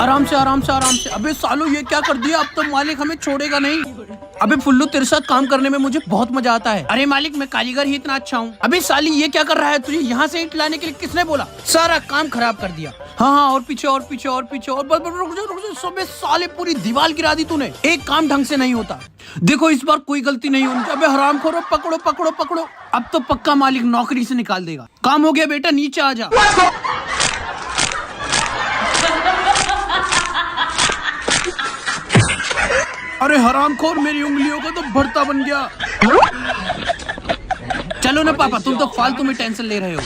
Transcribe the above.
आराम से आराम से आराम से। अबे सालो ये क्या कर दिया, अब तो मालिक हमें छोड़ेगा नहीं। अबे फुल्लू तेरे साथ काम करने में मुझे बहुत मजा आता है। अरे मालिक मैं कारीगर ही इतना अच्छा हूँ। अबे साली ये क्या कर रहा है, तुझे यहाँ से ईंट लाने के लिए किसने बोला? सारा काम खराब कर दिया। हाँ हाँ और पीछे और पीछे और पीछे और बस रुक जा सबे साले पूरी दीवार गिरा दी तूने। एक काम ढंग से नहीं होता। देखो इस बार कोई गलती नहीं होनी चाहिए। अबे हरामखोरो पकड़ो पकड़ो पकड़ो। अब तो पक्का मालिक नौकरी से निकाल देगा। काम हो गया बेटा, नीचे आ जा। अरे हरामखोर मेरी उंगलियों का तो भरता बन गया। चलो ना पापा, तुम तो फालतू में टेंशन ले रहे हो।